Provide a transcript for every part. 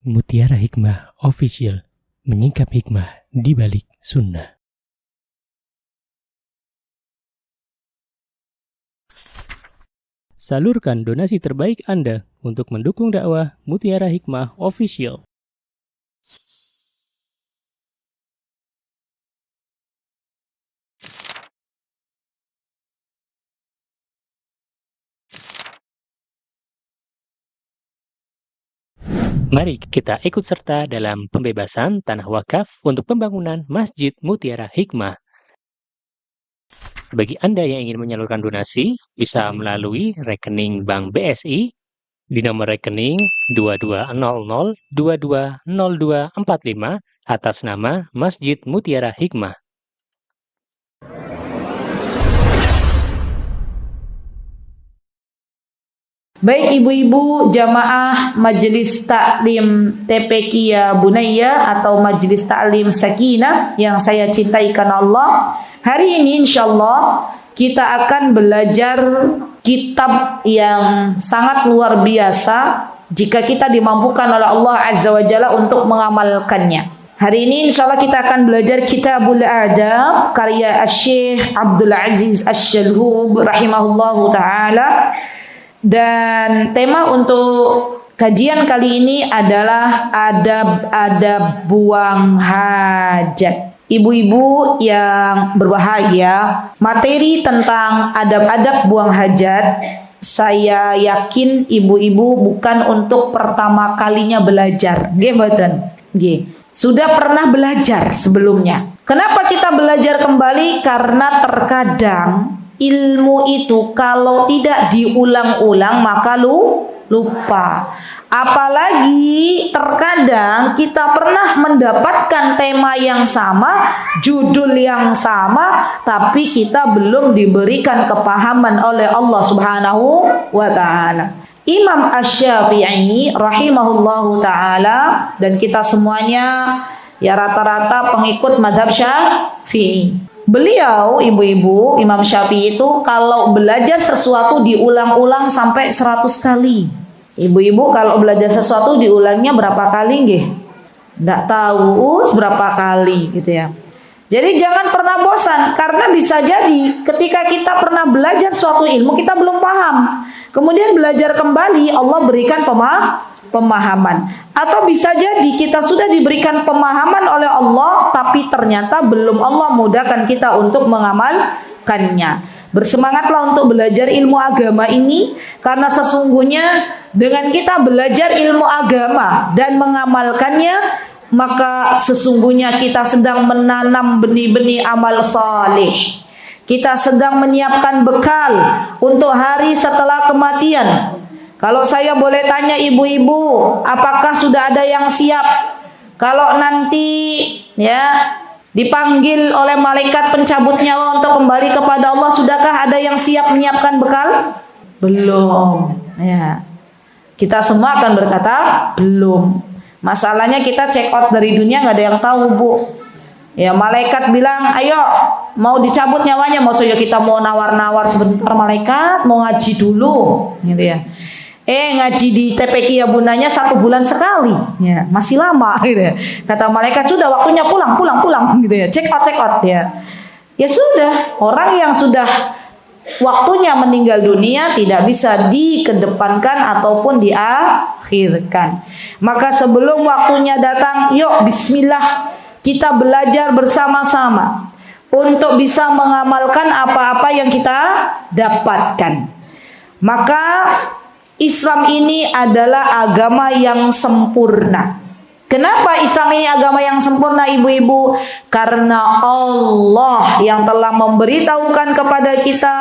Mutiara Hikmah Official, menyingkap hikmah di balik sunnah. Salurkan donasi terbaik Anda untuk mendukung dakwah Mutiara Hikmah Official. Mari kita ikut serta dalam pembebasan tanah wakaf untuk pembangunan Masjid Mutiara Hikmah. Bagi Anda yang ingin menyalurkan donasi, bisa melalui rekening Bank BSI di nomor rekening 2200220245 atas nama Masjid Mutiara Hikmah. Baik ibu-ibu jamaah Majelis Taklim Tepekia Bunaya atau Majelis Taklim Sakinah yang saya cintai karena Allah, hari ini insyaallah kita akan belajar kitab yang sangat luar biasa jika kita dimampukan oleh Allah Azza wa Jalla untuk mengamalkannya. Hari ini insyaallah kita akan belajar Kitabul Adab karya Syekh Abdul Aziz Asy-Syalhub rahimahullahu taala. Dan tema untuk kajian kali ini adalah adab-adab buang hajat. Ibu-ibu yang berbahagia, materi tentang adab-adab buang hajat, saya yakin ibu-ibu bukan untuk pertama kalinya belajar. Nggih mboten? Nggih. Sudah pernah belajar sebelumnya. Kenapa kita belajar kembali? Karena terkadang ilmu itu kalau tidak diulang-ulang maka lupa. Apalagi terkadang kita pernah mendapatkan tema yang sama, judul yang sama, tapi kita belum diberikan kepahaman oleh Allah Subhanahu wa taala. Imam Asy-Syafi'i rahimahullahu taala, dan kita semuanya ya rata-rata pengikut mazhab Syafi'i. Beliau, ibu-ibu, Imam Syafi'i itu kalau belajar sesuatu diulang-ulang sampai 100 kali. Ibu-ibu kalau belajar sesuatu diulangnya berapa kali nggih? Nggak tahu berapa kali gitu ya. Jadi jangan pernah bosan, karena bisa jadi ketika kita pernah belajar suatu ilmu kita belum paham. Kemudian belajar kembali, Allah berikan pemahaman. Atau bisa jadi kita sudah diberikan pemahaman oleh Allah, tapi ternyata belum Allah mudahkan kita untuk mengamalkannya. Bersemangatlah untuk belajar ilmu agama ini, karena sesungguhnya dengan kita belajar ilmu agama dan mengamalkannya, maka sesungguhnya kita sedang menanam benih-benih amal saleh. Kita sedang menyiapkan bekal untuk hari setelah kematian. Kalau saya boleh tanya ibu-ibu, apakah sudah ada yang siap kalau nanti ya dipanggil oleh malaikat pencabut nyawa untuk kembali kepada Allah, sudahkah ada yang siap menyiapkan bekal? Belum. Ya. Kita semua akan berkata belum. Masalahnya kita check out dari dunia nggak ada yang tahu, Bu. Ya, malaikat bilang, ayo mau dicabut nyawanya, maksudnya kita mau nawar-nawar sebentar, malaikat mau ngaji dulu, gitu ya. Ngaji di TPQ ya bundanya 1 bulan sekali, ya masih lama, gitu ya. Kata malaikat sudah waktunya pulang, gitu ya. Check out ya. Ya sudah, orang yang sudah waktunya meninggal dunia tidak bisa dikedepankan ataupun diakhirkan. Maka sebelum waktunya datang, yuk bismillah. Kita belajar bersama-sama untuk bisa mengamalkan apa-apa yang kita dapatkan. Maka Islam ini adalah agama yang sempurna. Kenapa Islam ini agama yang sempurna, ibu-ibu? Karena Allah yang telah memberitahukan kepada kita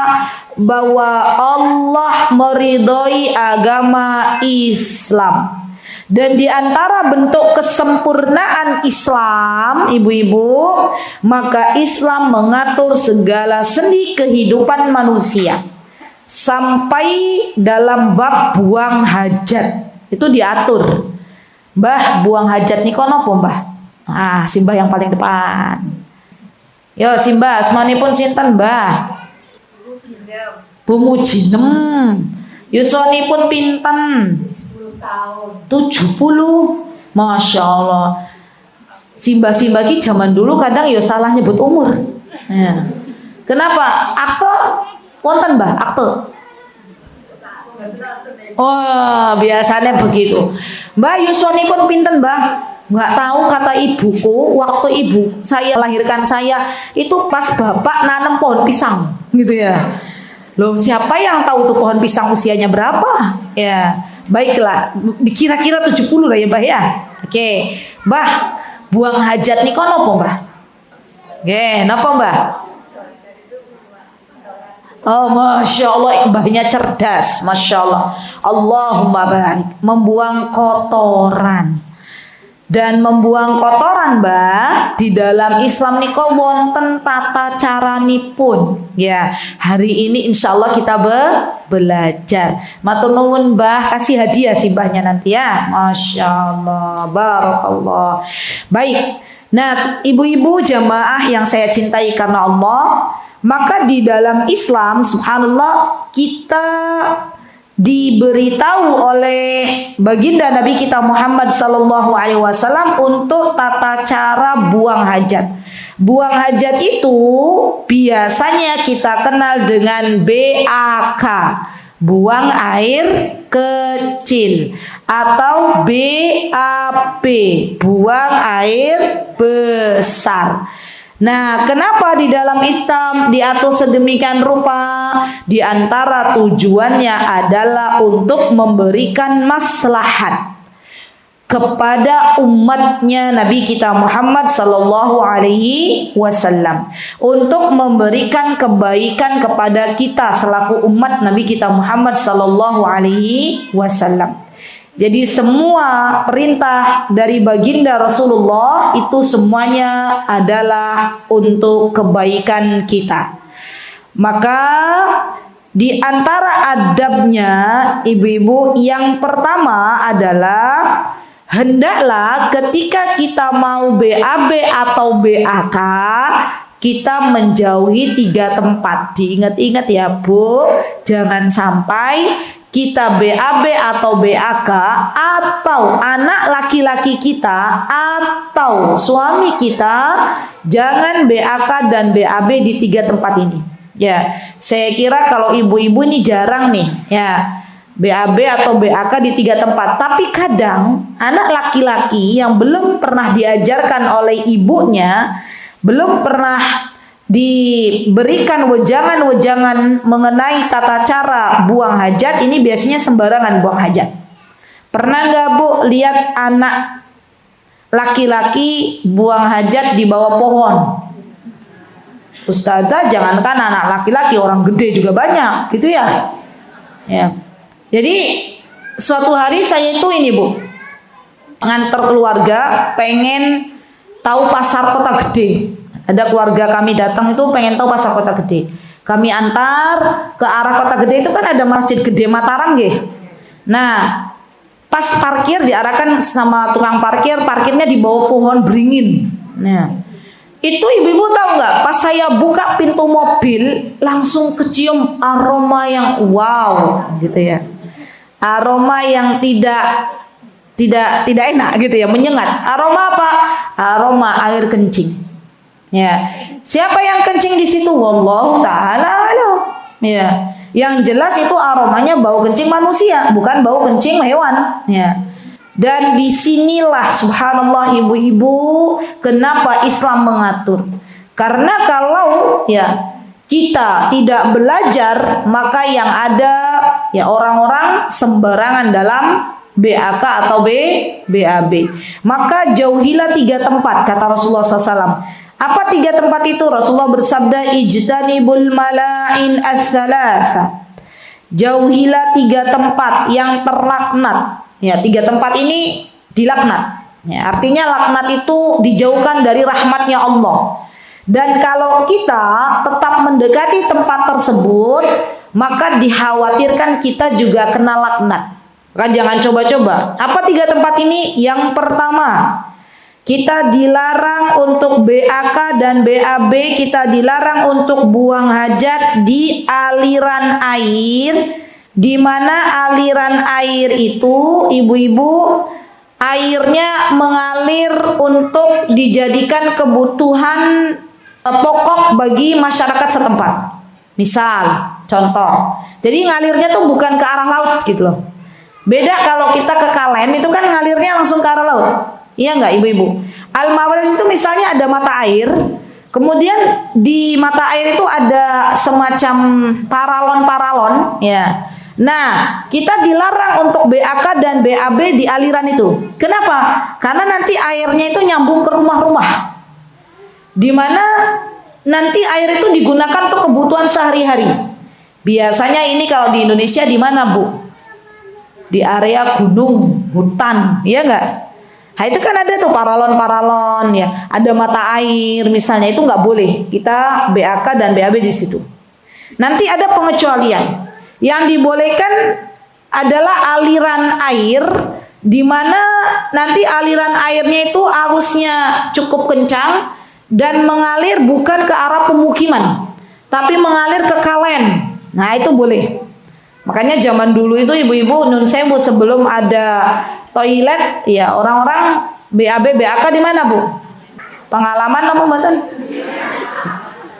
bahwa Allah meridhoi agama Islam. Dan di antara bentuk kesempurnaan Islam, ibu-ibu, maka Islam mengatur segala sendi kehidupan manusia. Sampai dalam bab buang hajat, itu diatur. Mbah, buang hajat niko napa, Mbah? Simbah yang paling depan. Yo, Simbah, asmanipun sinten, Mbah? Bu Mujinem. Yuswanipun pinten? 70. Masya Allah. Simbah-simbah ki zaman dulu kadang ya salah nyebut umur. Ya. Kenapa? Akte wonten Mbah, akte. Oh, biasanya begitu. Mbah yuswanipun pinten, Mbah? Nggak tahu, kata ibuku waktu ibu saya melahirkan saya itu pas bapak nanam pohon pisang gitu ya. Loh, siapa yang tahu tuh pohon pisang usianya berapa? Ya, baiklah, kira-kira 70 lah ya, Mbah ya. Oke, Mbah, buang hajat nih kono apa, Mbah? Oke, napa, Mbah? Oh, Masya Allah, Mbahnya cerdas, Masya Allah. Allahumma barik. Membuang kotoran. Dan membuang kotoran, Mbah, di dalam Islam niko wonten tata caranipun. Ya, hari ini insya Allah kita belajar. Matur nuwun, Mbah, kasih hadiah sih Mbahnya nanti ya. Masya Allah, barakallah. Baik. Nah, ibu-ibu jamaah yang saya cintai karena Allah, maka di dalam Islam, subhanallah, kita diberitahu oleh baginda Nabi kita Muhammad sallallahu alaihi wasallam untuk tata cara buang hajat. Buang hajat itu biasanya kita kenal dengan BAK, buang air kecil, atau BAB, buang air besar. Nah, kenapa di dalam Islam diatur sedemikian rupa? Di antara tujuannya adalah untuk memberikan maslahat kepada umatnya Nabi kita Muhammad sallallahu alaihi wasallam, untuk memberikan kebaikan kepada kita selaku umat Nabi kita Muhammad sallallahu alaihi wasallam. Jadi semua perintah dari baginda Rasulullah itu semuanya adalah untuk kebaikan kita. Maka di antara adabnya ibu-ibu yang pertama adalah hendaklah ketika kita mau BAB atau BAK kita menjauhi 3 tempat. Diingat-ingat ya Bu, jangan sampai kita BAB atau BAK atau anak laki-laki kita atau suami kita, jangan BAK dan BAB di 3 tempat ini. Ya, saya kira kalau ibu-ibu ini jarang nih, ya, BAB atau BAK di 3 tempat. Tapi kadang anak laki-laki yang belum pernah diajarkan oleh ibunya, belum pernah diberikan wejangan-wejangan mengenai tata cara buang hajat, ini biasanya sembarangan buang hajat. Pernah nggak Bu lihat anak laki-laki buang hajat di bawah pohon? Ustazah, jangankan anak laki-laki, orang gede juga banyak, gitu ya. Ya. Jadi suatu hari saya itu ini Bu, nganter keluarga, pengen tahu pasar kota gede. Ada keluarga kami datang itu pengen tahu pasar kota gede. Kami antar ke arah kota gede itu kan ada Masjid Gede Mataram nggih. Nah, pas parkir diarahkan sama tukang parkir, parkirnya di bawah pohon beringin. Nah, itu ibu-ibu tahu nggak? Pas saya buka pintu mobil, langsung kecium aroma yang wow, gitu ya. Aroma yang tidak enak gitu ya, menyengat. Aroma apa? Aroma air kencing. Ya, siapa yang kencing di situ? Wallahu taala alam. Ya, yang jelas itu aromanya bau kencing manusia, bukan bau kencing hewan. Ya. Dan disinilah subhanallah ibu-ibu, kenapa Islam mengatur? Karena kalau ya kita tidak belajar, maka yang ada ya orang-orang sembarangan dalam BAK atau BAB. Maka jauhilah 3 tempat, kata Rasulullah SAW. Apa 3 tempat itu? Rasulullah bersabda, ijtanibul mala'in ats-tsalatsa. Jauhilah 3 tempat yang terlaknat. Ya, 3 tempat ini dilaknat. Ya, artinya laknat itu dijauhkan dari rahmatnya Allah. Dan kalau kita tetap mendekati tempat tersebut, maka dikhawatirkan kita juga kena laknat. Maka jangan coba-coba. Apa 3 tempat ini? Yang pertama, kita dilarang untuk BAK dan BAB, kita dilarang untuk buang hajat di aliran air, di mana aliran air itu ibu-ibu airnya mengalir untuk dijadikan kebutuhan pokok bagi masyarakat setempat. Misal, contoh. Jadi ngalirnya tuh bukan ke arah laut gitu loh. Beda kalau kita ke Kalen itu kan ngalirnya langsung ke arah laut. Iya nggak ibu-ibu? Al-Mawaris itu misalnya ada mata air, kemudian di mata air itu ada semacam paralon-paralon, ya. Nah, kita dilarang untuk BAK dan BAB di aliran itu. Kenapa? Karena nanti airnya itu nyambung ke rumah-rumah, di mana nanti air itu digunakan untuk kebutuhan sehari-hari. Biasanya ini kalau di Indonesia di mana, Bu? Di area gunung, hutan, ya enggak? Nah, itu kan ada tuh paralon-paralon ya, ada mata air misalnya, itu nggak boleh kita BAK dan BAB di situ. Nanti ada pengecualian. Yang dibolehkan adalah aliran air, di mana nanti aliran airnya itu arusnya cukup kencang dan mengalir bukan ke arah pemukiman, tapi mengalir ke Kalen. Nah, itu boleh. Makanya zaman dulu itu ibu-ibu nun sewu sebelum ada toilet, ya orang-orang BAB BAK di mana, Bu? Pengalaman apa mboten?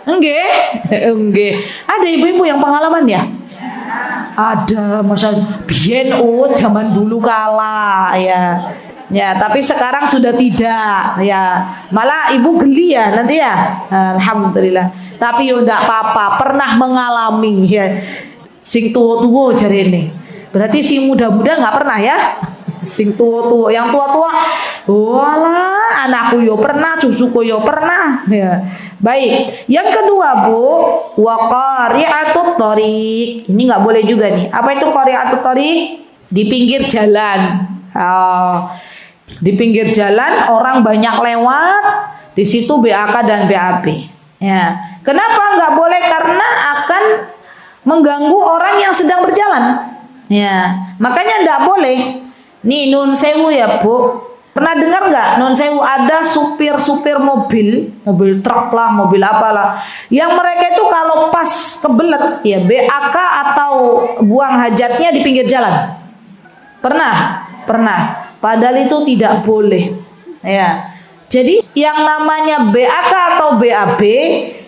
Enggak. Enggak. Ada ibu-ibu yang pengalaman ya? Ada, masa biyen zaman dulu kala ya. Ya, tapi sekarang sudah tidak ya. Malah ibu geli ya nanti ya. Alhamdulillah. Tapi yo ndak apa-apa, pernah mengalami ya. Sing tua-tua jari ini. Berarti si muda-muda nggak pernah ya? Sing tua-tua, yang tua-tua, walah anakku yo pernah, cucuku yo pernah. Ya. Baik. Yang kedua, Bu, waqari'atut thariq. Ini nggak boleh juga nih. Apa itu qari'atut thariq? Di pinggir jalan. Oh, di pinggir jalan orang banyak lewat, di situ BAK dan BAB. Ya. Kenapa nggak boleh? Karena akan mengganggu orang yang sedang berjalan. Ya, makanya tidak boleh. Nih nun sewu ya, Bu. Pernah dengar nggak nun sewu ada supir-supir mobil truk lah, mobil apalah, yang mereka itu kalau pas kebelet ya BAK atau buang hajatnya di pinggir jalan. Pernah? Padahal itu tidak boleh. Ya. Jadi yang namanya BAK atau BAB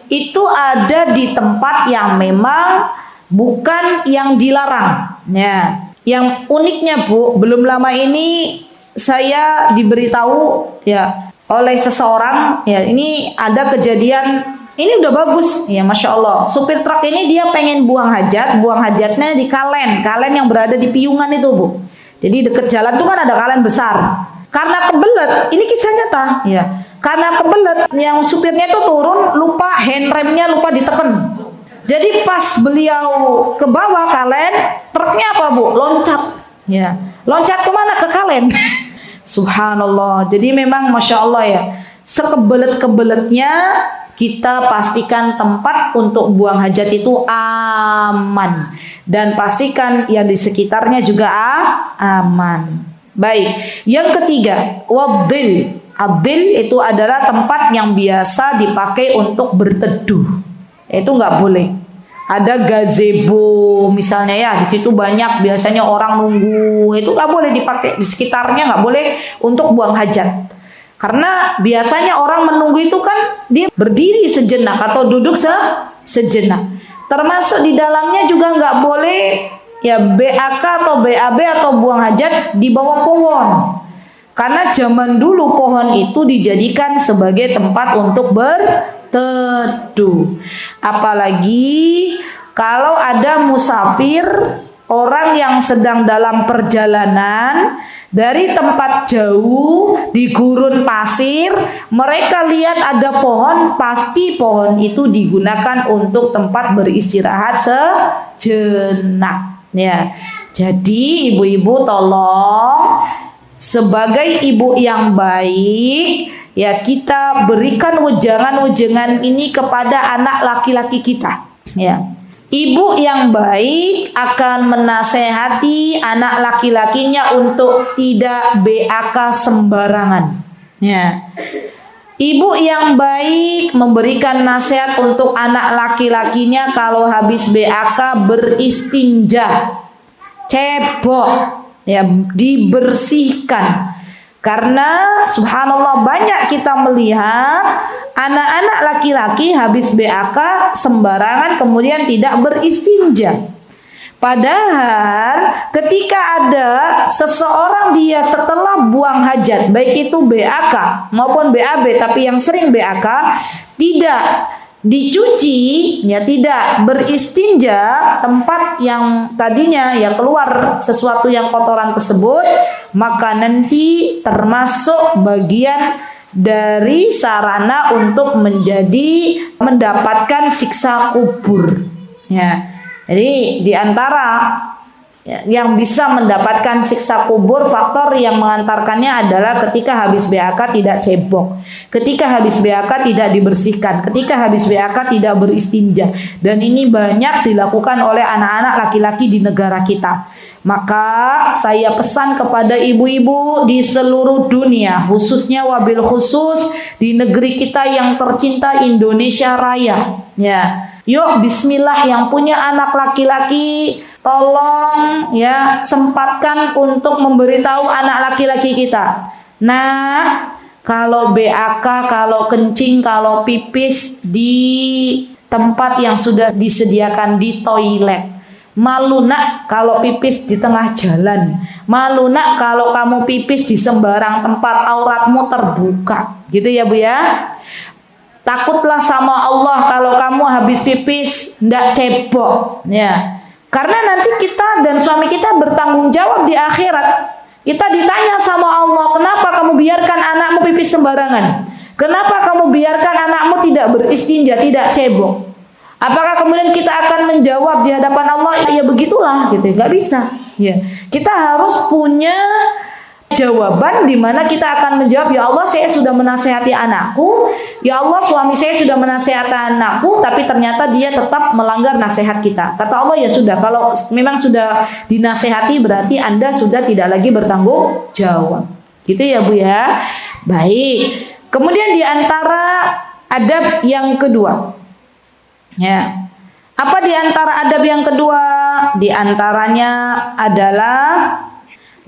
itu ada di tempat yang memang bukan yang dilarang. Ya, yang uniknya, Bu, belum lama ini saya diberitahu ya oleh seseorang ya, ini ada kejadian, ini udah bagus ya, masya Allah. Supir truk ini dia pengen buang hajatnya di Kalen yang berada di Piungan itu, Bu. Jadi dekat jalan tuh kan ada Kalen besar. Karena kebelet, ini kisah nyata ya. Karena kebelet, yang supirnya itu turun lupa handremnya lupa diteken. Jadi pas beliau ke bawah Kalen, truknya apa, Bu? Loncat. Ya. Loncat kemana? Ke Kalen. Subhanallah. Jadi memang masya Allah ya. Sekebelet-kebeletnya kita pastikan tempat untuk buang hajat itu aman. Dan pastikan yang di sekitarnya juga aman. Baik. Yang ketiga, wadil. Adil itu adalah tempat yang biasa dipakai untuk berteduh. Itu nggak boleh. Ada gazebo misalnya ya, di situ banyak biasanya orang nunggu, itu nggak boleh dipakai, di sekitarnya nggak boleh untuk buang hajat. Karena biasanya orang menunggu itu kan dia berdiri sejenak atau duduk sejenak. Termasuk di dalamnya juga nggak boleh ya BAK atau BAB atau buang hajat di bawah pohon. Karena zaman dulu pohon itu dijadikan sebagai tempat untuk berteduh. Apalagi kalau ada musafir, orang yang sedang dalam perjalanan dari tempat jauh di gurun pasir, mereka lihat ada pohon, pasti pohon itu digunakan untuk tempat beristirahat sejenak. Ya. Jadi ibu-ibu tolong sebagai ibu yang baik, ya kita berikan wejangan-wejangan ini kepada anak laki-laki kita. Ya, ibu yang baik akan menasehati anak laki-lakinya untuk tidak BAK sembarangan. Ya, ibu yang baik memberikan nasihat untuk anak laki-lakinya kalau habis BAK beristinja, cebok. Ya, dibersihkan. Karena subhanallah banyak kita melihat anak-anak laki-laki habis BAK sembarangan kemudian tidak beristinja. Padahal ketika ada seseorang dia setelah buang hajat, baik itu BAK maupun BAB, tapi yang sering BAK tidak dicuci, ya tidak beristinja tempat yang tadinya ya keluar sesuatu yang kotoran tersebut, maka nanti termasuk bagian dari sarana untuk mendapatkan siksa kubur. Ya, jadi di antara yang bisa mendapatkan siksa kubur, faktor yang mengantarkannya adalah ketika habis BAK tidak cebok, ketika habis BAK tidak dibersihkan, ketika habis BAK tidak beristinja. Dan ini banyak dilakukan oleh anak-anak laki-laki di negara kita. Maka saya pesan kepada ibu-ibu di seluruh dunia, khususnya wabil khusus di negeri kita yang tercinta Indonesia Raya, ya. Yuk bismillah, yang punya anak laki-laki tolong ya sempatkan untuk memberitahu anak laki-laki kita. Nah, kalau BAK, kalau kencing, kalau pipis di tempat yang sudah disediakan di toilet. Malu nak kalau pipis di tengah jalan. Malu nak kalau kamu pipis di sembarang tempat, auratmu terbuka. Gitu ya Bu ya. Takutlah sama Allah kalau kamu habis pipis ndak cebok, ya. Karena nanti kita dan suami kita bertanggung jawab di akhirat. Kita ditanya sama Allah, kenapa kamu biarkan anakmu pipis sembarangan? Kenapa kamu biarkan anakmu tidak beristinja, tidak cebok? Apakah kemudian kita akan menjawab di hadapan Allah, ya begitulah, gitu? Nggak bisa. Ya, kita harus punya jawaban di mana kita akan menjawab, ya Allah saya sudah menasehati anakku, ya Allah suami saya sudah menasehati anakku, tapi ternyata dia tetap melanggar nasihat kita. Kata Allah, ya sudah, kalau memang sudah dinasehati berarti Anda sudah tidak lagi bertanggung jawab. Gitu ya Bu ya. Baik. Kemudian di antara adab yang kedua, ya. Apa di antara adab yang kedua? Di antaranya adalah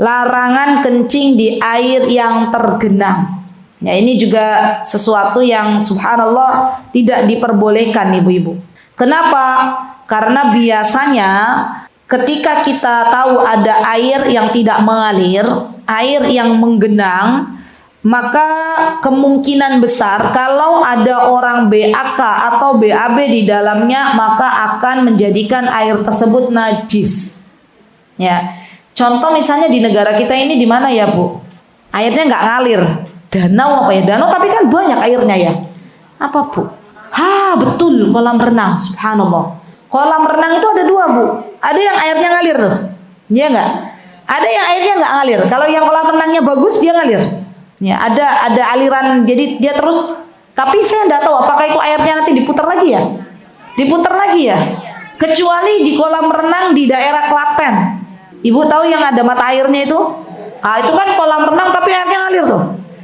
larangan kencing di air yang tergenang. Ya, ini juga sesuatu yang subhanallah tidak diperbolehkan ibu-ibu. Kenapa? Karena biasanya ketika kita tahu ada air yang tidak mengalir, air yang menggenang, maka kemungkinan besar kalau ada orang BAK atau BAB di dalamnya, maka akan menjadikan air tersebut najis. Ya. Contoh misalnya di negara kita ini di mana ya Bu? Airnya nggak ngalir. Danau apa ya? Danau tapi kan banyak airnya ya. Apa Bu? Betul, kolam renang. Subhanallah. Kolam renang itu ada dua Bu. Ada yang airnya ngalir tuh. Iya nggak? Ada yang airnya nggak ngalir. Kalau yang kolam renangnya bagus dia ngalir. Ya, ada aliran, jadi dia terus. Tapi saya nggak tahu apakah itu airnya nanti diputar lagi ya? Diputar lagi ya? Kecuali di kolam renang di daerah Klaten. Ibu tahu yang ada mata airnya itu? Itu kan kolam renang tapi airnya ngalir tuh.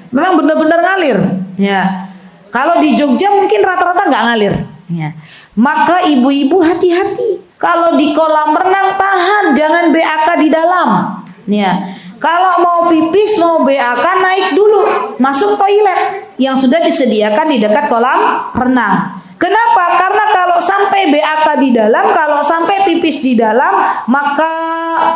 Memang benar-benar ngalir. Ya. Kalau di Jogja mungkin rata-rata nggak ngalir. Ya. Maka ibu-ibu hati-hati. Kalau di kolam renang tahan, jangan BAK di dalam. Ya. Kalau mau pipis, mau BAK naik dulu, masuk toilet yang sudah disediakan di dekat kolam renang. Kenapa? Karena kalau sampai BAK di dalam, kalau sampai pipis di dalam, maka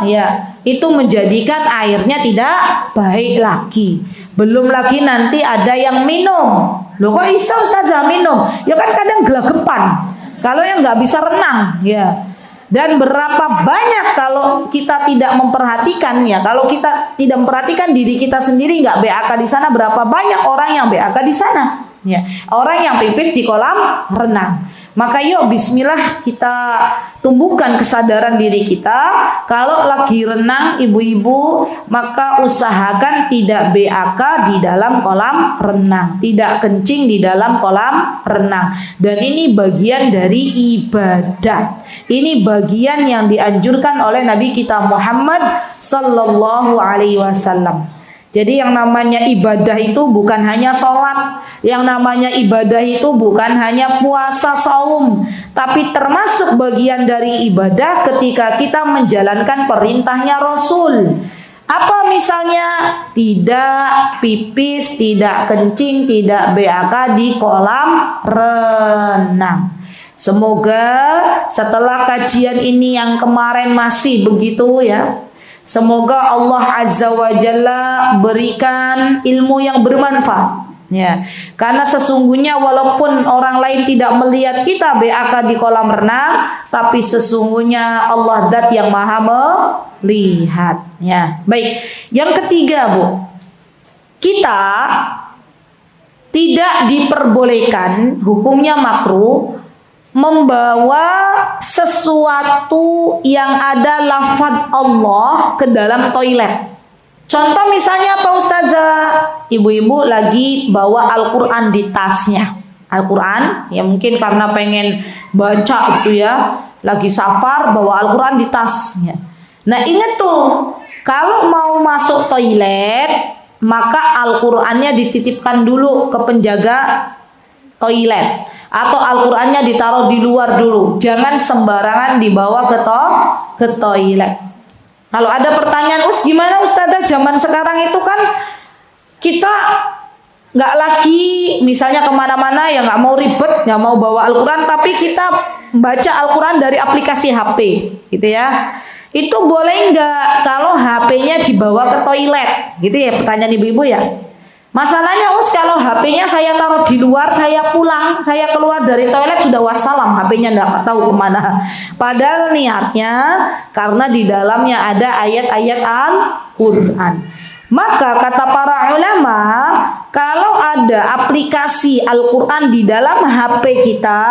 ya itu menjadikan airnya tidak baik lagi. Belum lagi nanti ada yang minum. Loh kok bisa Ustazah minum? Ya kan kadang gelagapan. Kalau yang nggak bisa renang, ya. Dan berapa banyak kalau kita tidak memperhatikan, ya, kalau kita tidak memperhatikan diri kita sendiri nggak BAK di sana, berapa banyak orang yang BAK di sana. Ya, orang yang pipis di kolam renang. Maka yuk bismillah kita tumbuhkan kesadaran diri kita. Kalau lagi renang ibu-ibu, maka usahakan tidak BAK di dalam kolam renang, tidak kencing di dalam kolam renang. Dan ini bagian dari ibadah. Ini bagian yang dianjurkan oleh Nabi kita Muhammad sallallahu alaihi wasallam. Jadi yang namanya ibadah itu bukan hanya sholat, yang namanya ibadah itu bukan hanya puasa saum, tapi termasuk bagian dari ibadah ketika kita menjalankan perintahnya Rasul. Apa misalnya? Tidak pipis, tidak kencing, tidak BAK di kolam renang. Semoga setelah kajian ini yang kemarin masih begitu ya, semoga Allah Azza wa Jalla berikan ilmu yang bermanfaat. Ya, karena sesungguhnya walaupun orang lain tidak melihat kita BAK di kolam renang, tapi sesungguhnya Allah Zat yang Maha melihat. Ya, baik. Yang ketiga, Bu, kita tidak diperbolehkan, hukumnya makruh, membawa sesuatu yang ada lafaz Allah ke dalam toilet. Contoh misalnya Pak Ustazah, ibu-ibu lagi bawa Al-Quran di tasnya. Al-Quran, ya mungkin karena pengen baca itu ya, lagi safar bawa Al-Quran di tasnya. Nah ingat tuh, kalau mau masuk toilet, maka Al-Qurannya dititipkan dulu ke penjaga toilet. Atau Al-Qurannya ditaruh di luar dulu. Jangan sembarangan dibawa ke toilet. Kalau ada pertanyaan, gimana Ustazah zaman sekarang itu kan kita nggak lagi misalnya kemana-mana ya nggak mau ribet, nggak mau bawa Al-Quran, tapi kita baca Al-Quran dari aplikasi HP, gitu ya. Itu boleh nggak kalau HP-nya dibawa ke toilet, gitu ya pertanyaan ibu-ibu ya. Masalahnya kalau HP-nya saya taruh di luar, saya pulang, saya keluar dari toilet sudah wassalam, HP-nya nggak tahu kemana. Padahal niatnya karena di dalamnya ada ayat-ayat Al-Quran. Maka kata para ulama, kalau ada aplikasi Al-Quran di dalam HP kita,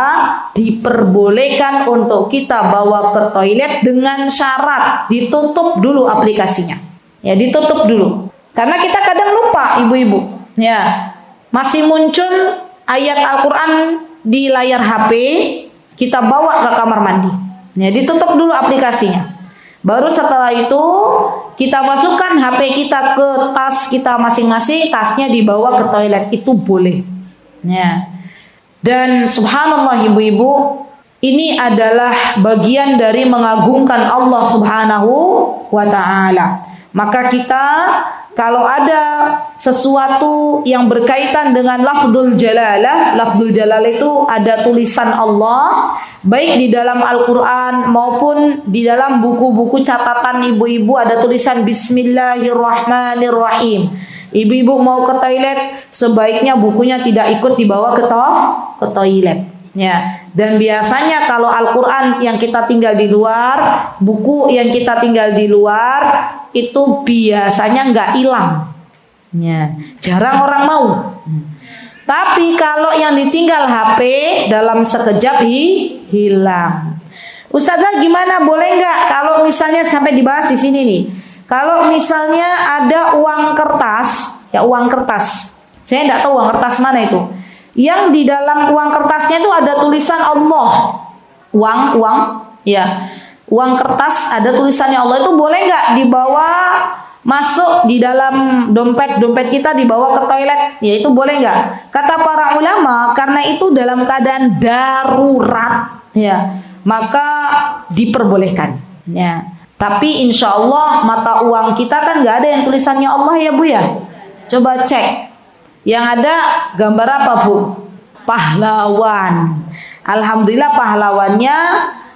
diperbolehkan untuk kita bawa ke toilet dengan syarat ditutup dulu aplikasinya. Ya, ditutup dulu. Karena kita kadang lupa ibu-ibu, ya masih muncul ayat Al-Quran di layar HP, kita bawa ke kamar mandi, ya ditutup dulu aplikasinya. Baru setelah itu kita masukkan HP kita ke tas kita masing-masing, tasnya dibawa ke toilet, itu boleh. Ya. Dan subhanallah ibu-ibu, ini adalah bagian dari mengagungkan Allah Subhanahu wa Ta'ala. Maka kita kalau ada sesuatu yang berkaitan dengan lafdzul jalalah, lafdzul jalalah itu ada tulisan Allah, baik di dalam Al-Quran maupun di dalam buku-buku catatan ibu-ibu ada tulisan Bismillahirrahmanirrahim. Ibu-ibu mau ke toilet, sebaiknya bukunya tidak ikut dibawa ke toilet. Ya, dan biasanya kalau Al-Quran yang kita tinggal di luar, buku yang kita tinggal di luar, itu biasanya nggak hilang. Ya, jarang orang mau. Tapi kalau yang ditinggal HP dalam sekejap hilang. Ustazah gimana, boleh nggak kalau misalnya sampai dibahas di sini nih? Kalau misalnya ada uang kertas, ya uang kertas. Saya nggak tahu uang kertas mana itu. Yang di dalam uang kertasnya itu ada tulisan Allah. Uang, ya. Uang kertas ada tulisannya Allah, itu boleh nggak dibawa masuk di dalam dompet kita, dibawa ke toilet? Ya itu boleh nggak? Kata para ulama, karena itu dalam keadaan darurat, ya maka diperbolehkan. Ya. Tapi insya Allah mata uang kita kan nggak ada yang tulisannya Allah ya Bu ya. Coba cek. Yang ada gambar apa Bu? Pahlawan. Alhamdulillah pahlawannya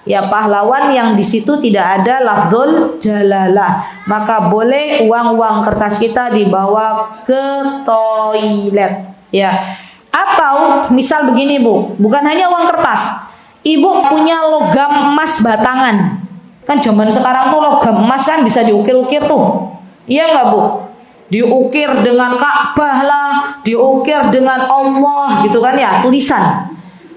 ya pahlawan yang di situ tidak ada lafdzul jalalah. Maka boleh uang-uang kertas kita dibawa ke toilet. Ya. Atau misal begini Bu, bukan hanya uang kertas. Ibu punya logam emas batangan. Kan zaman sekarang tuh logam emas kan bisa diukir-ukir tuh. Iya nggak Bu? Diukir dengan Ka'bah lah, diukir dengan Allah gitu kan ya, tulisan.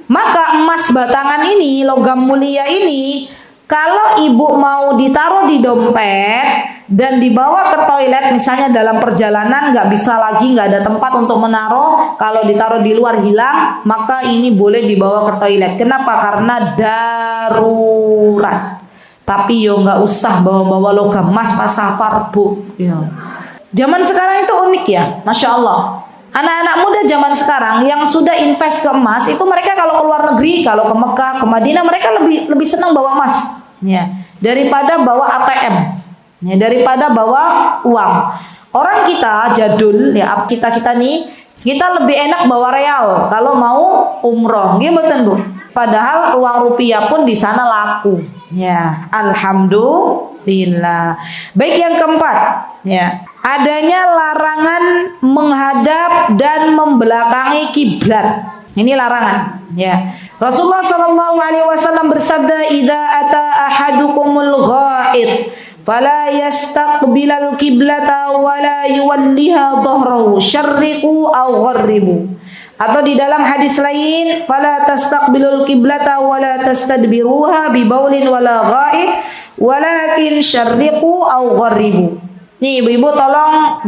Maka emas batangan ini, logam mulia ini, kalau ibu mau ditaruh di dompet dan dibawa ke toilet misalnya dalam perjalanan, nggak bisa lagi, nggak ada tempat untuk menaruh, kalau ditaruh di luar hilang, maka ini boleh dibawa ke toilet. Kenapa? Karena darurat. Tapi yo nggak usah bawa-bawa logam emas pas safar Bu. Ya. Zaman sekarang itu unik ya, Masya Allah. Anak-anak muda zaman sekarang yang sudah invest ke emas, itu mereka kalau ke luar negeri, kalau ke Mekah, ke Madinah, mereka lebih senang bawa emas, ya, daripada bawa ATM. ya, daripada bawa uang. Orang kita jadul ya, kita nih, kita lebih enak bawa real kalau mau umroh, gimana Bu? Padahal uang rupiah pun di sana laku. Ya, alhamdulillah. Baik, yang keempat, ya, adanya larangan menghadap dan membelakangi kiblat. Ini larangan, ya. Rasulullah SAW bersabda, "Idza ata ahadukumul ghaid fala yastaqbilal qiblata wa la yuwalliha dhahrahu syarriqu aw gharribu." Atau di dalam hadis lain, "Fala tastaqbilul qiblata wa la tastadbiruha bi baulin wala ghaid walakin syarriqu aw gharribu." Nih ibu-ibu tolong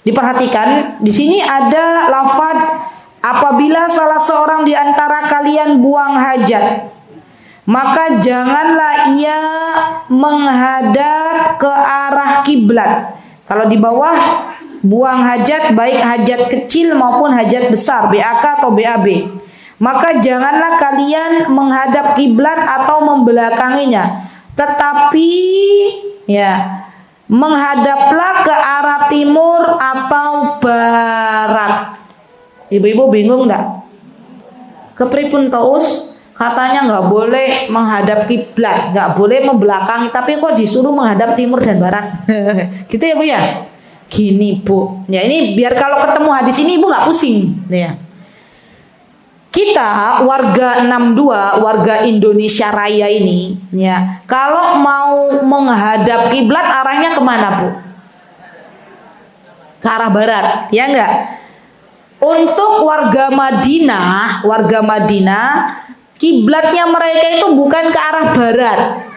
diperhatikan. Di sini ada lafaz, apabila salah seorang di antara kalian buang hajat, maka janganlah ia menghadap ke arah kiblat. Kalau di bawah buang hajat, baik hajat kecil maupun hajat besar, BAK atau BAB, maka janganlah kalian menghadap kiblat atau membelakanginya, tetapi ya, menghadaplah ke arah timur atau barat. Ibu-ibu bingung enggak? Kepripun taus? Katanya nggak boleh menghadap kiblat, nggak boleh membelakangi, tapi kok disuruh menghadap timur dan barat? Gitu ya Bu ya? Gini Bu, ya ini biar kalau ketemu hadis ini Ibu nggak pusing, ya. Kita warga 62, warga Indonesia Raya ini, ya, kalau mau menghadap kiblat arahnya kemana Bu? Ke arah barat, ya enggak? Untuk warga Madinah, kiblatnya mereka itu bukan ke arah barat,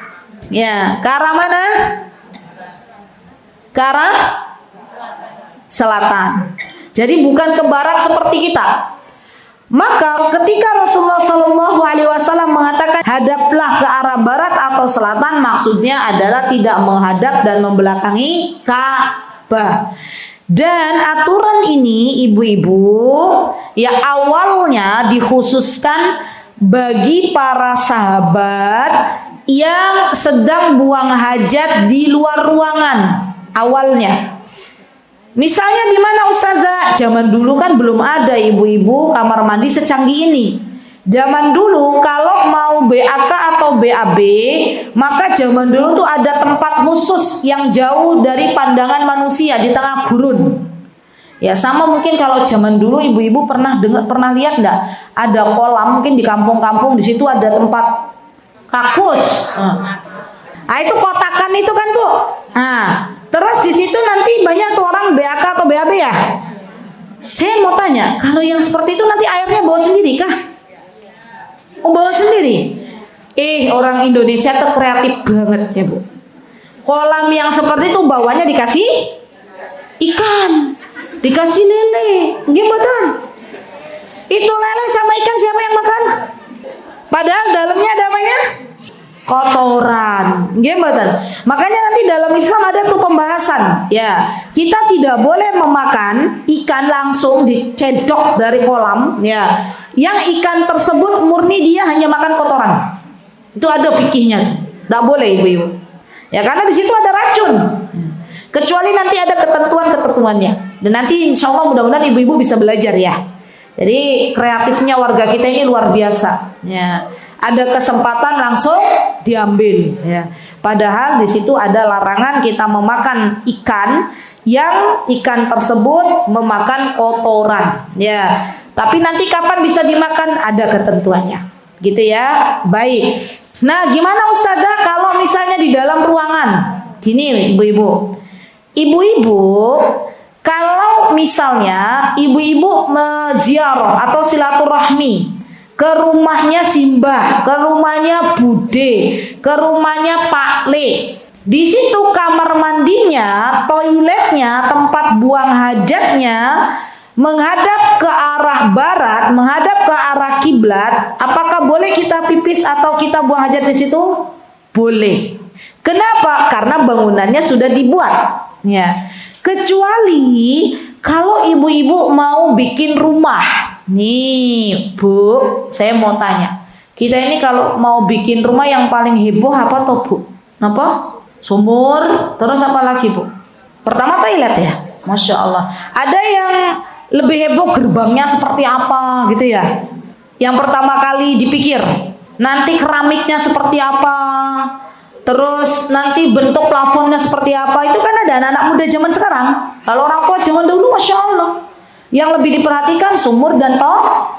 ya, ke arah mana? Ke arah selatan. Jadi bukan ke barat seperti kita. Maka ketika Rasulullah SAW mengatakan hadaplah ke arah barat atau selatan, maksudnya adalah tidak menghadap dan membelakangi Ka'bah. Dan aturan ini ibu-ibu ya awalnya dikhususkan bagi para sahabat yang sedang buang hajat di luar ruangan awalnya. Misalnya di mana Ustazah? Zaman dulu kan belum ada ibu-ibu kamar mandi secanggih ini. Zaman dulu kalau mau BAK atau BAB, maka zaman dulu tuh ada tempat khusus yang jauh dari pandangan manusia di tengah gurun. Ya sama mungkin kalau zaman dulu ibu-ibu pernah lihat enggak? Ada kolam mungkin di kampung-kampung, di situ ada tempat kakus. Nah, itu kotakan itu kan Bu. Nah, terus di situ nanti banyak tuh orang BAK atau BAB ya. Saya mau tanya, kalau yang seperti itu nanti airnya bawa sendiri kah? Oh, bawa sendiri. Orang Indonesia tuh kreatif banget ya Bu. Kolam yang seperti itu bawahnya dikasih ikan, dikasih lele, gimana? Itu lele sama ikan siapa yang makan? Padahal dalamnya ada apanya? Kotoran, gimana? Makanya nanti dalam Islam ada tuh pembahasan, ya kita tidak boleh memakan ikan langsung dicedok dari kolam, ya. Yang ikan tersebut murni dia hanya makan kotoran, itu ada fikihnya, tidak boleh ibu-ibu. Ya karena di situ ada racun, kecuali nanti ada ketentuan-ketentuannya. Dan nanti insya Allah mudah-mudahan ibu-ibu bisa belajar ya. Jadi kreatifnya warga kita ini luar biasa, ya. Ada kesempatan langsung diambil, ya. Padahal di situ ada larangan kita memakan ikan yang ikan tersebut memakan kotoran, ya. Tapi nanti kapan bisa dimakan ada ketentuannya, gitu ya. Baik. Nah, gimana Ustazah kalau misalnya di dalam ruangan? Gini ibu-ibu. Ibu-ibu, kalau misalnya ibu-ibu meziarah atau silaturahmi ke rumahnya Simbah, ke rumahnya Bude, ke rumahnya Pak Le. Di situ kamar mandinya, toiletnya, tempat buang hajatnya menghadap ke arah barat, menghadap ke arah kiblat. Apakah boleh kita pipis atau kita buang hajat di situ? Boleh. Kenapa? Karena bangunannya sudah dibuat, ya. Kecuali kalau ibu-ibu mau bikin rumah. Nih, Bu, saya mau tanya. Kita ini kalau mau bikin rumah yang paling heboh apa toh, Bu? Apa? Sumur, terus apa lagi Bu? Pertama toilet ya. Masya Allah. Ada yang lebih heboh gerbangnya seperti apa gitu ya. Yang pertama kali dipikir, nanti keramiknya seperti apa, terus nanti bentuk plafonnya seperti apa. Itu kan ada anak-anak muda zaman sekarang. Kalau orang tua zaman dulu Masya Allah, yang lebih diperhatikan sumur dan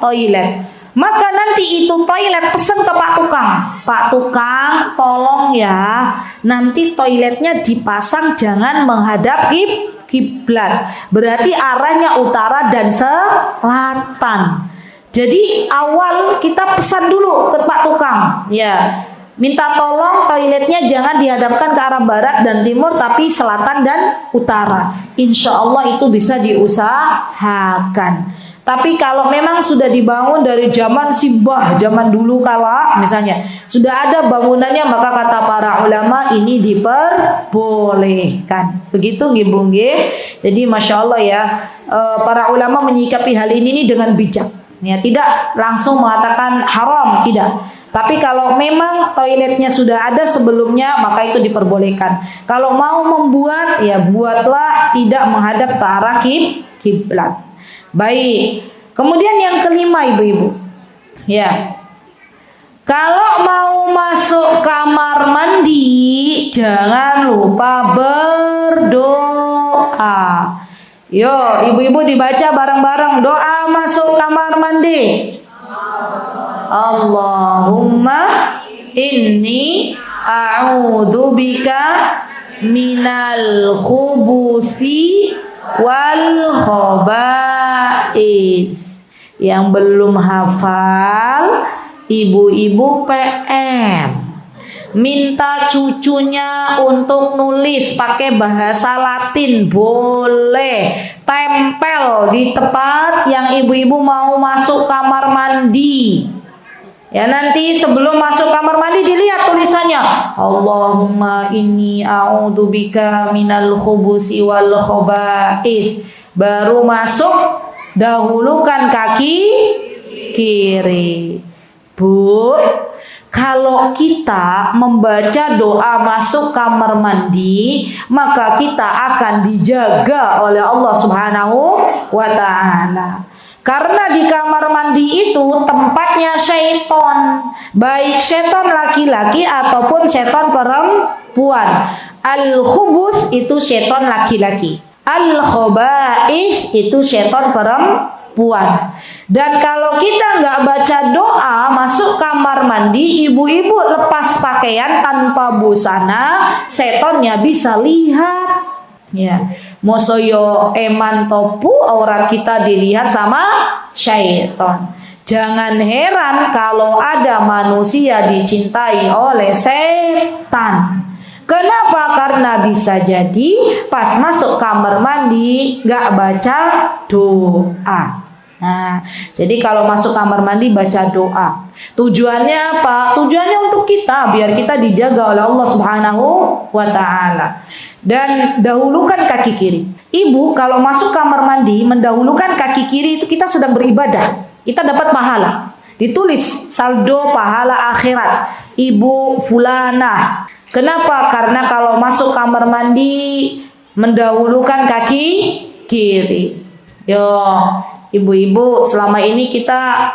toilet. Maka nanti itu toilet pesen ke Pak Tukang. Pak Tukang tolong ya, nanti toiletnya dipasang jangan menghadap kiblat. Berarti arahnya utara dan selatan. Jadi awal kita pesan dulu ke Pak Tukang. Ya, minta tolong toiletnya jangan dihadapkan ke arah barat dan timur, tapi selatan dan utara. Insya Allah itu bisa diusahakan. Tapi kalau memang sudah dibangun dari zaman simbah, zaman dulu kala misalnya, sudah ada bangunannya, maka kata para ulama ini diperbolehkan. Begitu nggih Bu nggih. Jadi Masya Allah ya, para ulama menyikapi hal ini dengan bijak. Ya, tidak langsung mengatakan haram, tidak. Tapi kalau memang toiletnya sudah ada sebelumnya, maka itu diperbolehkan. Kalau mau membuat, ya buatlah tidak menghadap ke arah kiblat. Baik. Kemudian yang kelima ibu-ibu. Ya. Kalau mau masuk kamar mandi, jangan lupa berdoa. Yo, ibu-ibu dibaca bareng-bareng doa masuk kamar mandi. Allahumma inni a'udzubika minal khubuthi wal khaba'ith. Yang belum hafal, ibu-ibu PM minta cucunya untuk nulis pakai bahasa Latin, boleh. Tempel di tempat yang ibu-ibu mau masuk kamar mandi. Ya, nanti sebelum masuk kamar mandi dilihat tulisannya, Allahumma inni a'udzubika minal khubusi wal khaba'ith. Baru masuk, dahulukan kaki kiri. Bu, kalau kita membaca doa masuk kamar mandi, maka kita akan dijaga oleh Allah Subhanahu wa ta'ala. Karena di kamar mandi itu tempatnya syaitan, baik syaitan laki-laki ataupun syaitan perempuan. Al-khubus itu syaitan laki-laki, al-khaba'ith itu syaitan perempuan. Dan kalau kita nggak baca doa masuk kamar mandi, ibu-ibu lepas pakaian tanpa busana, setonnya bisa lihat. Ya, mosoyo eman topu aurat kita dilihat sama syaitan. Jangan heran kalau ada manusia dicintai oleh setan. Kenapa? Karena bisa jadi pas masuk kamar mandi nggak baca doa. Nah, jadi kalau masuk kamar mandi baca doa. Tujuannya apa? Tujuannya untuk kita, biar kita dijaga oleh Allah Subhanahu wa ta'ala. Dan dahulukan kaki kiri. Ibu kalau masuk kamar mandi mendahulukan kaki kiri, itu kita sedang beribadah. Kita dapat pahala. Ditulis saldo pahala akhirat. Ibu fulanah. Kenapa? Karena kalau masuk kamar mandi mendahulukan kaki kiri. Yo, ibu-ibu, selama ini kita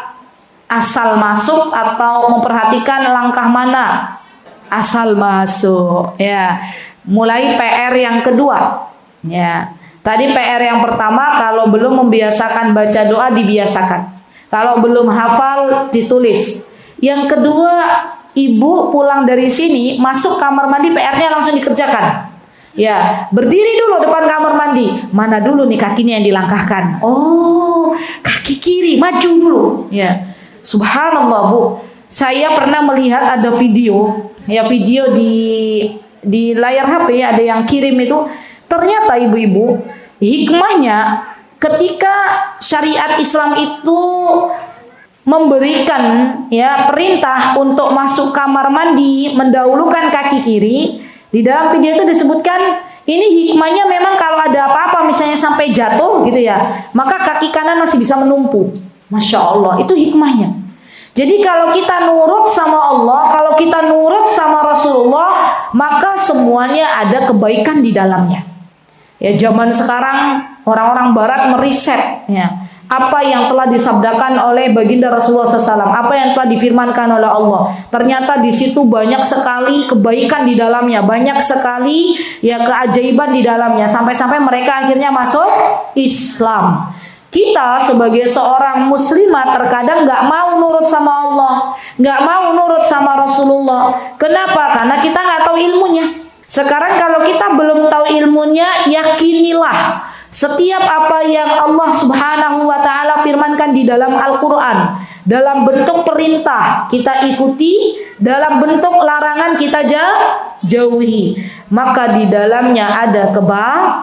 asal masuk atau memperhatikan langkah mana? Asal masuk, ya. Mulai PR yang kedua, ya. Tadi PR yang pertama, kalau belum membiasakan baca doa dibiasakan. Kalau belum hafal ditulis. Yang kedua, ibu pulang dari sini masuk kamar mandi, PR-nya langsung dikerjakan. Ya, berdiri dulu depan kamar mandi. Mana dulu nih kakinya yang dilangkahkan? Oh, kaki kiri, maju dulu. Ya, subhanallah Bu. Saya pernah melihat ada video, ya video di layar HP ada yang kirim itu. Ternyata ibu-ibu, hikmahnya ketika syariat Islam itu memberikan ya perintah untuk masuk kamar mandi mendahulukan kaki kiri. Di dalam video itu disebutkan ini hikmahnya memang kalau ada apa-apa misalnya sampai jatuh gitu ya, maka kaki kanan masih bisa menumpu. Masya Allah, itu hikmahnya. Jadi kalau kita nurut sama Allah, kalau kita nurut sama Rasulullah, maka semuanya ada kebaikan di dalamnya. Ya, zaman sekarang orang-orang barat meriset ya, apa yang telah disabdakan oleh baginda Rasulullah SAW, apa yang telah difirmankan oleh Allah. Ternyata di situ banyak sekali kebaikan di dalamnya, banyak sekali ya keajaiban di dalamnya, sampai-sampai mereka akhirnya masuk Islam. Kita sebagai seorang muslimah terkadang nggak mau nurut sama Allah, nggak mau nurut sama Rasulullah. Kenapa? Karena kita nggak tahu ilmunya. Sekarang kalau kita belum tahu ilmunya, yakinilah setiap apa yang Allah Subhanahu wa Ta'ala firmankan di dalam Al-Quran, dalam bentuk perintah kita ikuti, dalam bentuk larangan kita jauhi, maka di dalamnya ada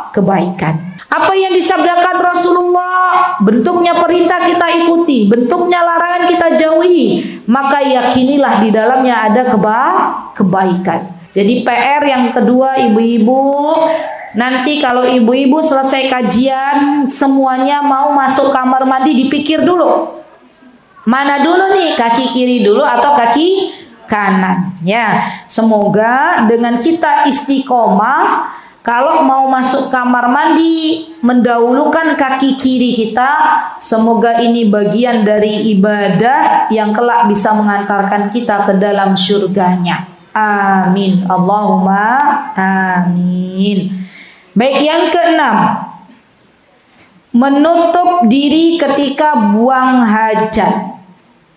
kebaikan. Apa yang disabdakan Rasulullah, bentuknya perintah kita ikuti, bentuknya larangan kita jauhi, maka yakinilah di dalamnya ada kebaikan. Jadi PR yang kedua, ibu-ibu, nanti kalau ibu-ibu selesai kajian semuanya mau masuk kamar mandi, dipikir dulu, mana dulu nih, kaki kiri dulu atau kaki kanan. Ya, semoga dengan kita istiqomah, kalau mau masuk kamar mandi mendahulukan kaki kiri kita, semoga ini bagian dari ibadah yang kelak bisa mengantarkan kita ke dalam surganya. Amin. Allahumma amin. Baik, yang keenam, menutup diri ketika buang hajat.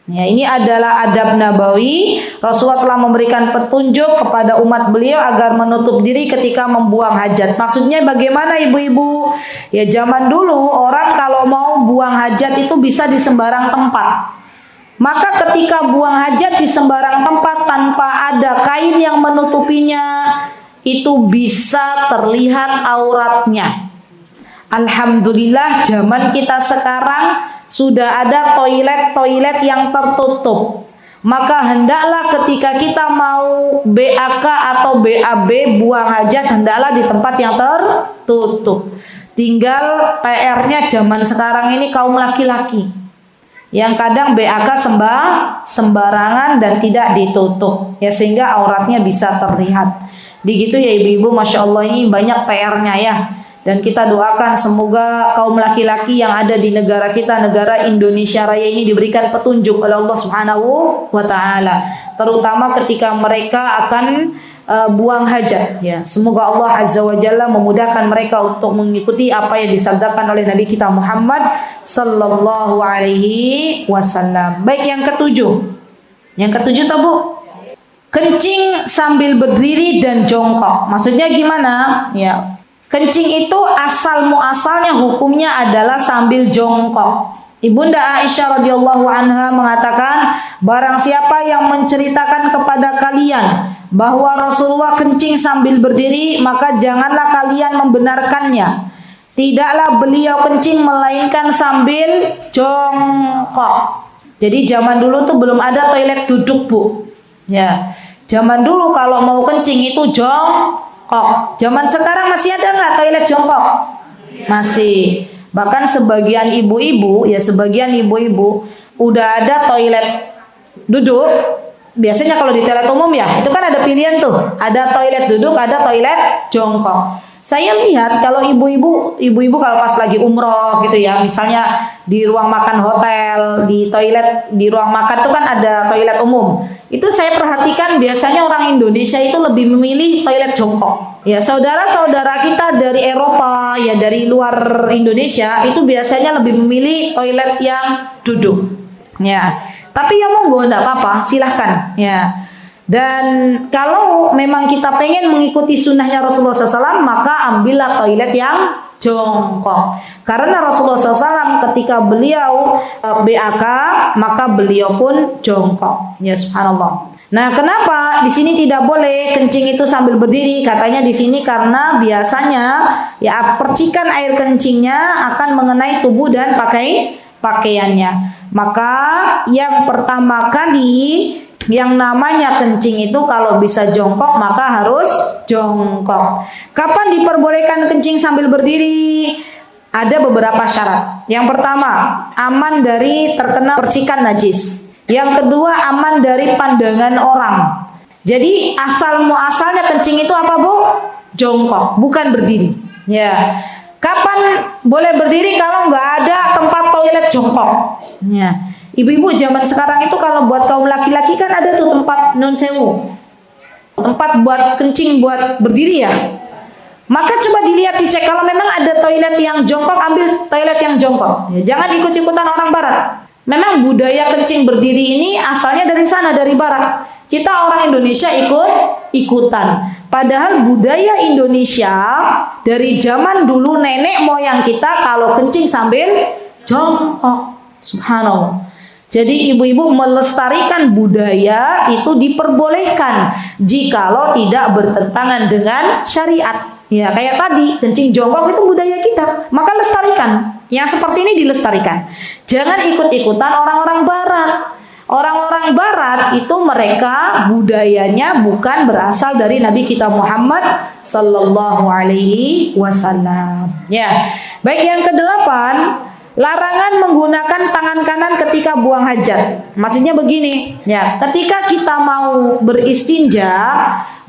Ya, ini adalah adab nabawi. Rasulullah telah memberikan petunjuk kepada umat beliau agar menutup diri ketika membuang hajat. Maksudnya bagaimana, ibu-ibu? Ya, zaman dulu orang kalau mau buang hajat itu bisa di sembarang tempat. Maka ketika buang hajat di sembarang tempat tanpa ada kain yang menutupinya, itu bisa terlihat auratnya. Alhamdulillah zaman kita sekarang sudah ada toilet-toilet yang tertutup. Maka hendaklah ketika kita mau BAK atau BAB buang hajat, hendaklah di tempat yang tertutup. Tinggal PR-nya zaman sekarang ini kaum laki-laki yang kadang BAK sembarangan dan tidak ditutup, ya, sehingga auratnya bisa terlihat. Begitu ya ibu-ibu, Masya Allah, ini banyak PR-nya ya. Dan kita doakan semoga kaum laki-laki yang ada di negara kita, negara Indonesia Raya ini, diberikan petunjuk oleh Allah Subhanahu wa Ta'ala, terutama ketika mereka akan buang hajat ya. Semoga Allah Azza wa Jalla memudahkan mereka untuk mengikuti apa yang disabdakan oleh Nabi kita Muhammad sallallahu alaihi wasallam. Baik, yang ketujuh. Yang ketujuh tuh, Bu. Kencing sambil berdiri dan jongkok. Maksudnya gimana? Ya. Kencing itu asal muasalnya hukumnya adalah sambil jongkok. Ibunda Aisyah radhiyallahu anha mengatakan, barang siapa yang menceritakan kepada kalian bahwa Rasulullah kencing sambil berdiri, maka janganlah kalian membenarkannya. Tidaklah beliau kencing melainkan sambil jongkok. Jadi zaman dulu tuh belum ada toilet duduk, Bu. Ya. Zaman dulu kalau mau kencing itu jongkok. Zaman sekarang masih ada nggak toilet jongkok? Masih. Bahkan sebagian ibu-ibu udah ada toilet duduk. Biasanya kalau di toilet umum ya, itu kan ada pilihan tuh. Ada toilet duduk, ada toilet jongkok. Saya lihat kalau ibu-ibu kalau pas lagi umroh gitu ya, misalnya di ruang makan hotel, di toilet di ruang makan itu kan ada toilet umum. Itu saya perhatikan biasanya orang Indonesia itu lebih memilih toilet jongkok. Ya, saudara-saudara kita dari Eropa, ya dari luar Indonesia itu biasanya lebih memilih toilet yang duduk. Ya, tapi ya monggo, enggak apa-apa, silahkan. Ya. Dan kalau memang kita pengen mengikuti sunnahnya Rasulullah SAW, maka ambillah toilet yang jongkok. Karena Rasulullah SAW ketika beliau BAK, maka beliau pun jongkok. Ya, subhanallah. Nah, kenapa di sini tidak boleh kencing itu sambil berdiri? Katanya di sini karena biasanya ya percikan air kencingnya akan mengenai tubuh dan pakaiannya. Maka yang pertama kali yang namanya kencing itu kalau bisa jongkok maka harus jongkok. Kapan diperbolehkan kencing sambil berdiri? Ada beberapa syarat. Yang pertama, aman dari terkena percikan najis. Yang kedua, aman dari pandangan orang. Jadi asal muasalnya kencing itu apa, Bu? Jongkok, bukan berdiri. Ya. Kapan boleh berdiri kalau nggak ada tempat toilet jongkok? Ya. Ibu-ibu zaman sekarang itu kalau buat kaum laki-laki kan ada tuh tempat non sewu, tempat buat kencing buat berdiri ya. Maka coba dilihat, dicek kalau memang ada toilet yang jongkok, ambil toilet yang jongkok. Ya, jangan ikut-ikutan orang barat. Memang budaya kencing berdiri ini asalnya dari sana, dari barat. Kita orang Indonesia ikut-ikutan. Padahal budaya Indonesia dari zaman dulu nenek moyang kita kalau kencing sambil jongkok. Subhanallah. Jadi ibu-ibu melestarikan budaya itu diperbolehkan jikalau tidak bertentangan dengan syariat. Ya kayak tadi kencing jongkok itu budaya kita, maka lestarikan. Yang seperti ini dilestarikan. Jangan ikut-ikutan orang-orang barat. Orang-orang barat itu mereka budayanya bukan berasal dari Nabi kita Muhammad sallallahu alaihi wasallam. Ya. Baik, yang kedelapan, larangan menggunakan tangan kanan ketika buang hajat. Maksudnya begini, ya, ketika kita mau beristinja,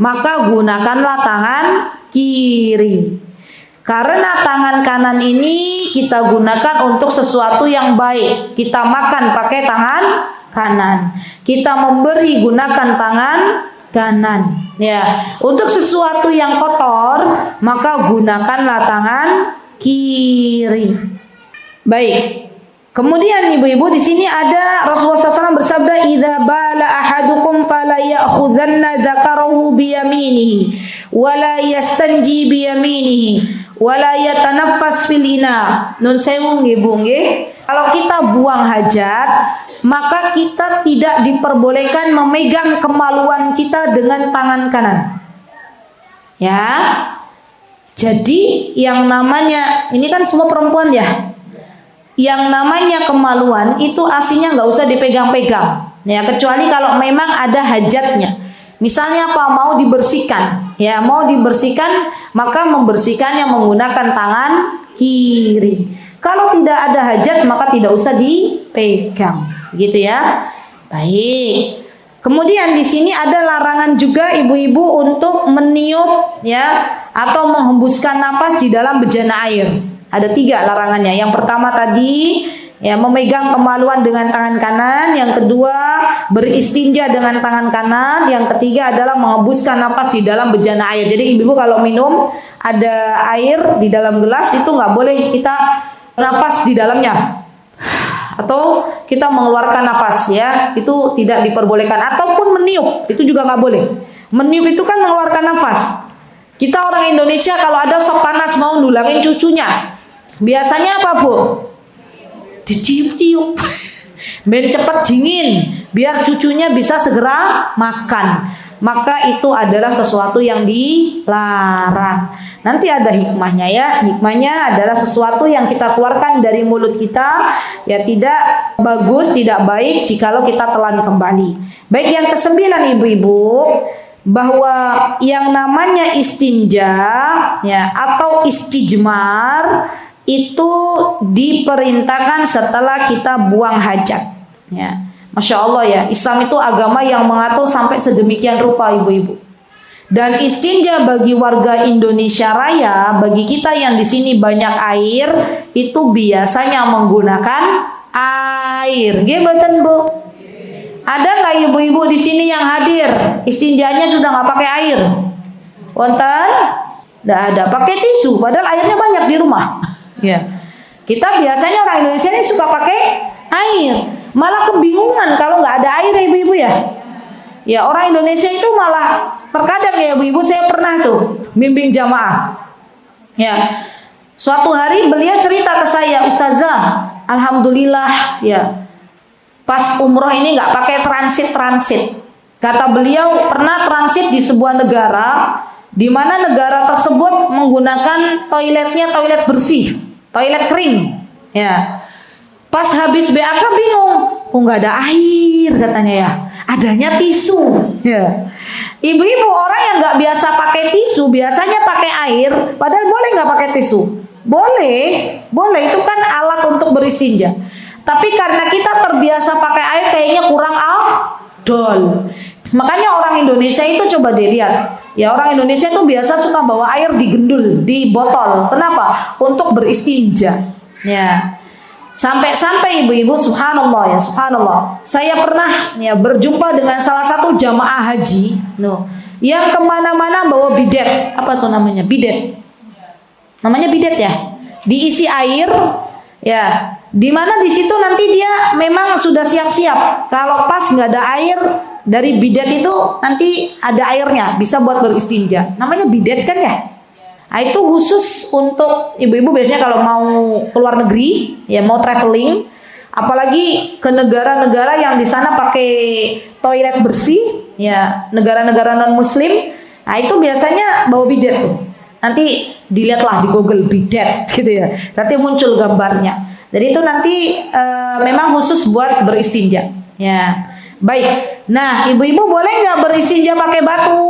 maka gunakanlah tangan kiri. Karena tangan kanan ini kita gunakan untuk sesuatu yang baik. Kita makan pakai tangan kanan. Kita memberi gunakan tangan kanan. Ya, untuk sesuatu yang kotor, maka gunakanlah tangan kiri. Baik. Kemudian ibu-ibu di sini ada Rasulullah SAW bersabda, "Idza bala ahadukum fala ya'khudhanna dzakarahu bi yaminihi wa la yastanji bi yaminihi wa la yatanaffas fil ina." Nun sewu nggih Bu nggih. Kalau kita buang hajat, maka kita tidak diperbolehkan memegang kemaluan kita dengan tangan kanan. Ya. Jadi yang namanya, ini kan semua perempuan ya. Yang namanya kemaluan itu aslinya nggak usah dipegang-pegang, ya, kecuali kalau memang ada hajatnya. Misalnya apa, mau dibersihkan, ya, mau dibersihkan, maka membersihkannya menggunakan tangan kiri. Kalau tidak ada hajat, maka tidak usah dipegang, gitu ya. Baik. Kemudian di sini ada larangan juga ibu-ibu untuk meniup, ya, atau menghembuskan napas di dalam bejana air. Ada 3 larangannya. Yang pertama tadi, ya, memegang kemaluan dengan tangan kanan. Yang kedua, beristinja dengan tangan kanan. Yang ketiga adalah menghembuskan napas di dalam bejana air. Jadi ibu-ibu kalau minum ada air di dalam gelas itu nggak boleh kita napas di dalamnya, atau kita mengeluarkan napas, ya, itu tidak diperbolehkan. Ataupun meniup, itu juga nggak boleh. Meniup itu kan mengeluarkan napas. Kita orang Indonesia kalau ada sop panas mau nulangin cucunya, biasanya apa Bu? Ditiup-tiup. Ben cepet dingin, biar cucunya bisa segera makan. Maka itu adalah sesuatu yang dilarang. Nanti ada hikmahnya, ya. Hikmahnya adalah sesuatu yang kita keluarkan dari mulut kita, ya, tidak bagus, tidak baik jikalau kita telan kembali. Baik, yang ke-9 ibu-ibu, bahwa yang namanya istinja, ya, atau istijmar itu diperintahkan setelah kita buang hajat, ya. Masya Allah, ya, Islam itu agama yang mengatur sampai sedemikian rupa ibu-ibu. Dan istinja bagi warga Indonesia Raya, bagi kita yang di sini banyak air, itu biasanya menggunakan air. Gimana Bu? Ada nggak ibu-ibu di sini yang hadir istinjanya sudah nggak pakai air? Wonten? Nggak ada. Pakai tisu. Padahal airnya banyak di rumah. Ya. Kita biasanya orang Indonesia ini suka pakai air. Malah kebingungan kalau nggak ada air, ya ibu-ibu, ya. Ya, orang Indonesia itu malah terkadang, ya ibu-ibu, saya pernah tuh bimbing jamaah. Ya. Suatu hari beliau cerita ke saya, "Ustazah, alhamdulillah, ya, pas umroh ini nggak pakai transit. Kata beliau pernah transit di sebuah negara, di mana negara tersebut menggunakan toiletnya toilet bersih, toilet kering. Ya, pas habis BAK bingung, kok nggak ada air katanya, ya, adanya tisu. Ya, ibu-ibu orang yang nggak biasa pakai tisu, biasanya pakai air, padahal boleh nggak pakai tisu? Boleh, itu kan alat untuk beristinja. Tapi karena kita terbiasa pakai air kayaknya kurang afdol. Makanya orang Indonesia itu coba dilihat. Ya, orang Indonesia itu biasa suka bawa air digendul, di botol. Kenapa? Untuk beristinja. Ya. Sampai-sampai ibu-ibu, subhanallah ya, subhanallah. Saya pernah ya berjumpa dengan salah satu jamaah haji, yang kemana-mana bawa bidet. Apa tuh namanya? Bidet. Namanya bidet ya. Diisi air, ya. Dimana di situ nanti dia memang sudah siap-siap. Kalau pas nggak ada air dari bidet itu nanti ada airnya, bisa buat beristinja. Namanya bidet kan ya. Nah, itu khusus untuk ibu-ibu biasanya kalau mau keluar negeri, ya mau traveling, apalagi ke negara-negara yang di sana pakai toilet bersih, ya negara-negara non Muslim. Nah itu biasanya bawa bidet tuh. Nanti dilihatlah di Google bidet gitu ya. Nanti muncul gambarnya. Jadi itu nanti memang khusus buat beristinja. Ya, baik. Nah, ibu-ibu boleh nggak beristinja pakai batu?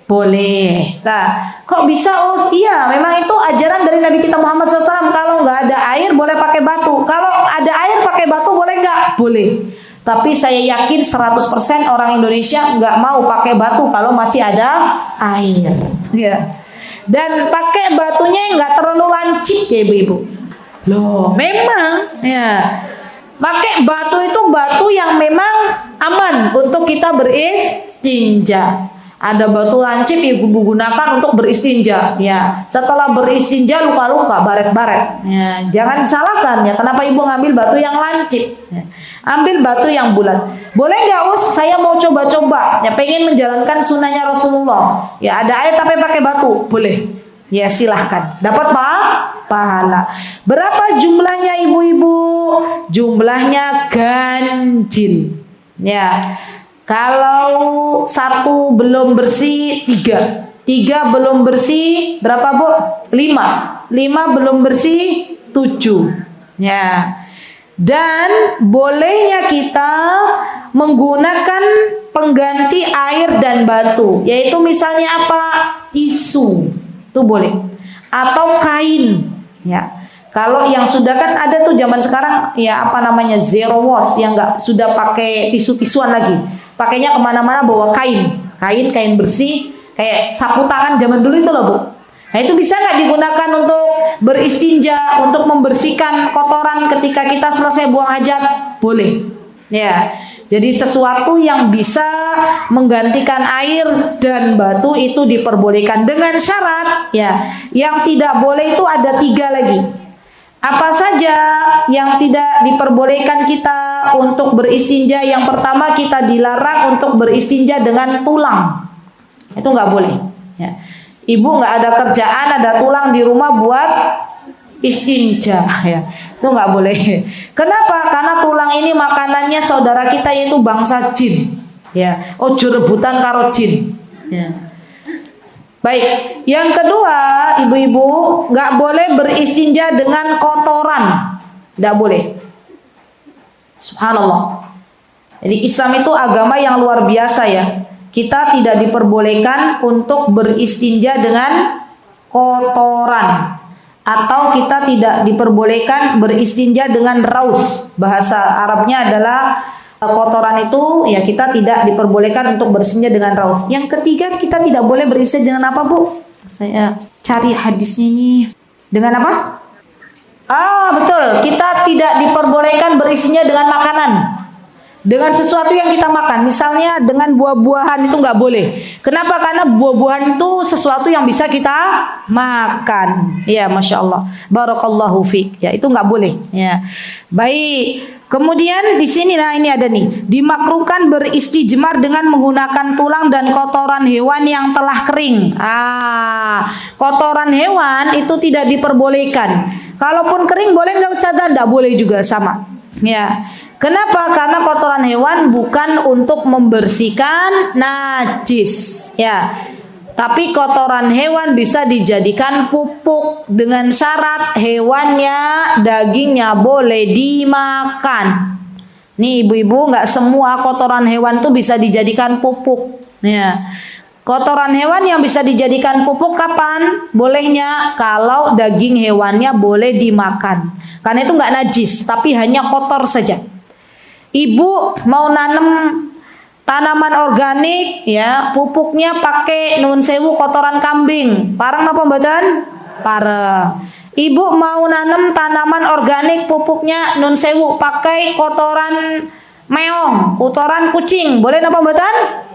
Boleh. Nah, kok bisa? Oh, iya, memang itu ajaran dari Nabi kita Muhammad SAW. Kalau nggak ada air boleh pakai batu. Kalau ada air pakai batu boleh nggak? Boleh. Tapi saya yakin 100% orang Indonesia nggak mau pakai batu kalau masih ada air. Ya. Dan pakai batunya nggak terlalu lancip ya ibu-ibu. Loh, memang ya. Pakai batu itu batu yang memang aman untuk kita beristinja. Ada batu lancip ibu gunakan untuk beristinja. Ya, setelah beristinja luka-luka, baret-baret. Ya, jangan salahkan ya. Kenapa ibu ngambil batu yang lancip? Ya, ambil batu yang bulat. Boleh nggak Us? Saya mau coba-coba. Ya, pengen menjalankan sunnahnya Rasulullah. Ya, ada air tapi pakai batu. Boleh. Ya, silahkan. Dapat pahala. Berapa jumlahnya ibu-ibu? Jumlahnya ganjil. Ya. Kalau satu belum bersih, 3. 3 belum bersih, berapa Bu? 5. 5 belum bersih, 7. Ya. Dan bolehnya kita menggunakan pengganti air dan batu, yaitu misalnya apa? Tisu. Itu boleh. Atau kain. Ya. Kalau yang sudah kan ada tuh zaman sekarang ya apa namanya zero wash yang nggak sudah pakai tisu-tisuan lagi. Pakainya kemana-mana bawa kain bersih kayak sapu tangan zaman dulu itu loh Bu. Nah itu bisa nggak digunakan untuk beristinja, untuk membersihkan kotoran ketika kita selesai buang hajat? Boleh. Ya. Jadi sesuatu yang bisa menggantikan air dan batu itu diperbolehkan dengan syarat ya. Yang tidak boleh itu ada 3 lagi. Apa saja yang tidak diperbolehkan kita untuk beristinja? Yang pertama kita dilarang untuk beristinja dengan tulang. Itu nggak boleh. Ya. Ibu nggak ada kerjaan, ada tulang di rumah buat istinja. Ya. Itu nggak boleh. Kenapa? Karena tulang ini makanannya saudara kita yaitu bangsa jin. Ya. Ojo rebutan karo jin. Ya. Baik, yang kedua, ibu-ibu nggak boleh beristinja dengan kotoran, nggak boleh. Subhanallah. Jadi Islam itu agama yang luar biasa ya. Kita tidak diperbolehkan untuk beristinja dengan kotoran, atau kita tidak diperbolehkan beristinja dengan raus. Bahasa Arabnya adalah kotoran itu ya kita tidak diperbolehkan untuk beristinja dengan raus. Yang ketiga kita tidak boleh beristinja dengan apa Bu? Saya cari hadisnya ini. Dengan apa? Betul. Kita tidak diperbolehkan beristinja dengan makanan. Dengan sesuatu yang kita makan. Misalnya dengan buah-buahan itu nggak boleh. Kenapa? Karena buah-buahan itu sesuatu yang bisa kita makan. Ya, Masya Allah. Barakallahu fiik. Ya, itu nggak boleh. Ya. Baik. Kemudian di sini nah ini ada nih, dimakruhkan beristijmar dengan menggunakan tulang dan kotoran hewan yang telah kering. Kotoran hewan itu tidak diperbolehkan. Kalaupun kering boleh nggak Ustazah? Nggak boleh juga sama. Ya. Kenapa? Karena kotoran hewan bukan untuk membersihkan najis. Ya. Tapi kotoran hewan bisa dijadikan pupuk dengan syarat hewannya, dagingnya boleh dimakan. Nih ibu-ibu, nggak semua kotoran hewan tuh bisa dijadikan pupuk. Ya. Kotoran hewan yang bisa dijadikan pupuk kapan? Bolehnya kalau daging hewannya boleh dimakan. Karena itu nggak najis, tapi hanya kotor saja. Ibu mau nanam tanaman organik, ya pupuknya pakai nun sewu kotoran kambing. Parang apa mboten? Pareng. Ibu mau nanam tanaman organik, pupuknya nun sewu pakai kotoran meong, kotoran kucing. Boleh napa mboten?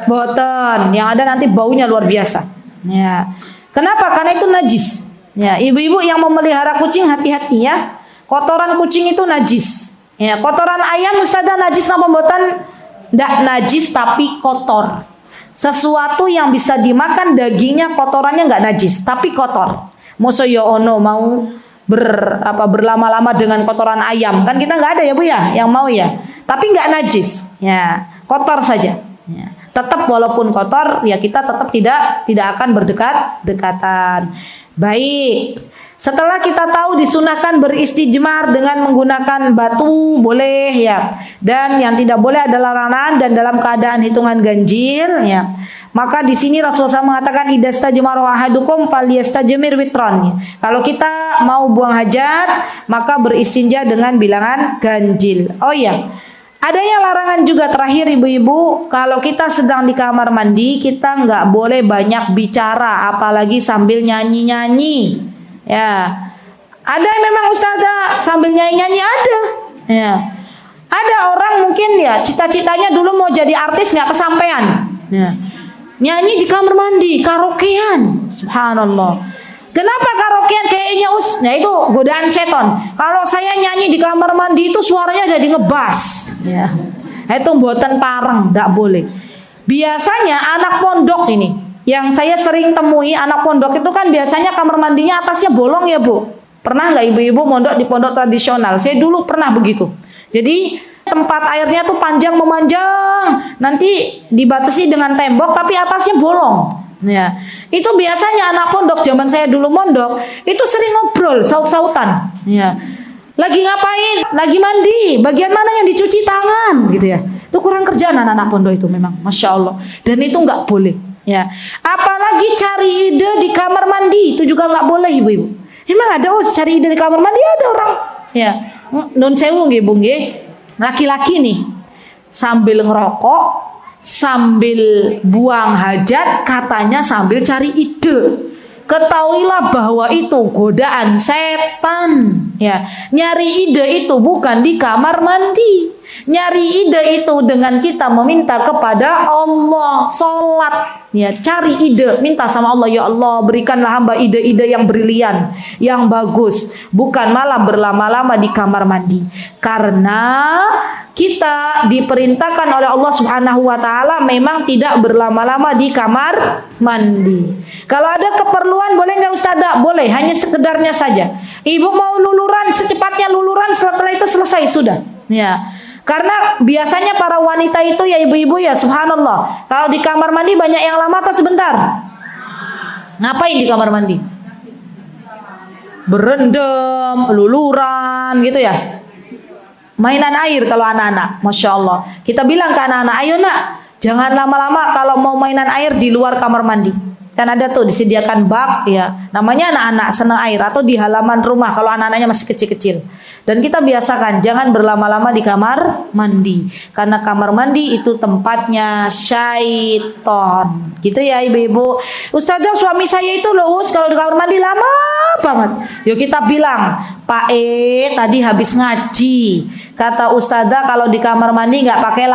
Boten, yang ada nanti baunya luar biasa. Ya. Kenapa? Karena itu najis. Ya, ibu-ibu yang memelihara kucing hati-hati ya. Kotoran kucing itu najis. Ya, kotoran ayam Ustazah najis napa mboten? Ndak najis tapi kotor. Sesuatu yang bisa dimakan dagingnya kotorannya nggak najis tapi kotor. Moso yo ono mau berlama-lama dengan kotoran ayam. Kan kita nggak ada ya Bu ya yang mau ya. Tapi nggak najis. Ya, kotor saja. Ya. Tetap walaupun kotor ya kita tetap tidak akan berdekat-dekatan. Baik. Setelah kita tahu disunahkan beristijmar dengan menggunakan batu boleh ya. Dan yang tidak boleh adalah larangan dan dalam keadaan hitungan ganjil ya. Maka di sini Rasulullah SAW mengatakan idastajmara ahadukum falyastajmir witron. Kalau kita mau buang hajat maka beristinja dengan bilangan ganjil. Oh iya. Adanya larangan juga terakhir ibu-ibu, kalau kita sedang di kamar mandi kita nggak boleh banyak bicara, apalagi sambil nyanyi-nyanyi. Ya, ada yang memang Ustazah sambil nyanyi-nyanyi ada. Ya, ada orang mungkin ya cita-citanya dulu mau jadi artis nggak kesampaian. Ya. Nyanyi di kamar mandi, karaokean, subhanallah. Kenapa karaokean kayaknya ya itu godaan seton. Kalau saya nyanyi di kamar mandi itu suaranya jadi ngebas. Ya. Itu mboten pareng, enggak boleh. Biasanya anak pondok ini yang saya sering temui anak pondok itu kan biasanya kamar mandinya atasnya bolong ya Bu. Pernah nggak ibu-ibu mondok di pondok tradisional? Saya dulu pernah begitu. Jadi tempat airnya tuh panjang memanjang, nanti dibatasi dengan tembok tapi atasnya bolong. Ya, itu biasanya anak pondok zaman saya dulu mondok itu sering ngobrol saut-sautan. Ya, lagi ngapain? Lagi mandi. Bagian mana yang dicuci tangan? Gitu ya. Itu kurang kerjaan anak-anak pondok itu memang, masya Allah. Dan itu nggak boleh. Ya, apalagi cari ide di kamar mandi itu juga nggak boleh ibu-ibu. Emang ada cari ide di kamar mandi ada orang. Ya, nun sewu nggih Bu nggih. Laki-laki nih sambil ngerokok sambil buang hajat katanya sambil cari ide. Ketahuilah bahwa itu godaan setan ya. Nyari ide itu bukan di kamar mandi. Nyari ide itu dengan kita meminta kepada Allah, salat ya, cari ide, minta sama Allah, ya Allah berikanlah hamba ide-ide yang brilian, yang bagus, bukan malah berlama-lama di kamar mandi. Karena kita diperintahkan oleh Allah Subhanahu wa taala memang tidak berlama-lama di kamar mandi. Kalau ada keperluan boleh nggak Ustazah? Boleh, hanya sekedarnya saja. Ibu mau luluran, secepatnya luluran, setelah itu selesai sudah. Ya. Karena biasanya para wanita itu ya ibu-ibu ya subhanallah, kalau di kamar mandi banyak yang lama atau sebentar? Ngapain di kamar mandi? Berendam, luluran gitu ya. Mainan air kalau anak-anak, masya Allah. Kita bilang ke anak-anak, ayo nak, jangan lama-lama kalau mau mainan air di luar kamar mandi. Kan ada tuh disediakan bak ya, namanya anak-anak senang air, atau di halaman rumah kalau anak-anaknya masih kecil-kecil. Dan kita biasakan jangan berlama-lama di kamar mandi, karena kamar mandi itu tempatnya syaiton. Gitu ya ibu-ibu. Ustazah suami saya itu loh kalau di kamar mandi lama banget. Yuk kita bilang, Pak tadi habis ngaji. Kata Ustazah kalau di kamar mandi nggak pakai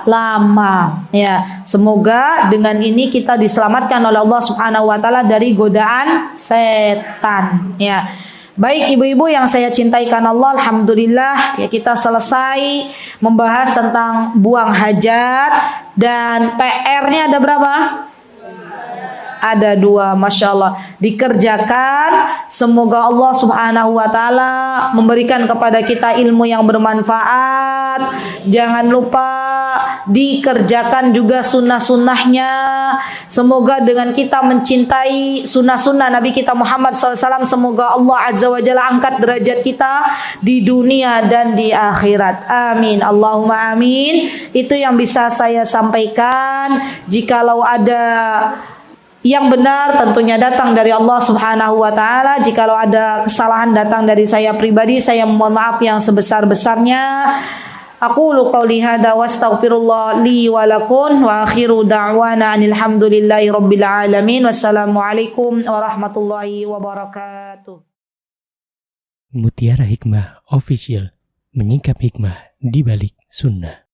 lama. Ya, semoga dengan ini kita diselamatkan oleh Allah Subhanahu wa taala dari godaan setan. Ya. Baik ibu-ibu yang saya cintai karena Allah, alhamdulillah ya kita selesai membahas tentang buang hajat dan PR-nya ada berapa? Ada 2, masya Allah, dikerjakan. Semoga Allah Subhanahu wa taala memberikan kepada kita ilmu yang bermanfaat. Jangan lupa dikerjakan juga sunnah-sunnahnya. Semoga dengan kita mencintai sunnah-sunnah Nabi kita Muhammad SAW, semoga Allah Azza wa Jalla angkat derajat kita di dunia dan di akhirat. Amin. Allahumma amin. Itu yang bisa saya sampaikan. Jikalau ada yang benar tentunya datang dari Allah Subhanahu wa taala. Jikalau ada kesalahan datang dari saya pribadi, saya mohon maaf yang sebesar-besarnya. Aqulu qouli hadza wa astaghfirullah li wa lakum wa akhiru da'wana alhamdulillahi rabbil alamin. Wassalamualaikum warahmatullahi wabarakatuh. Mutiara Hikmah Official, menyingkap hikmah di balik sunnah.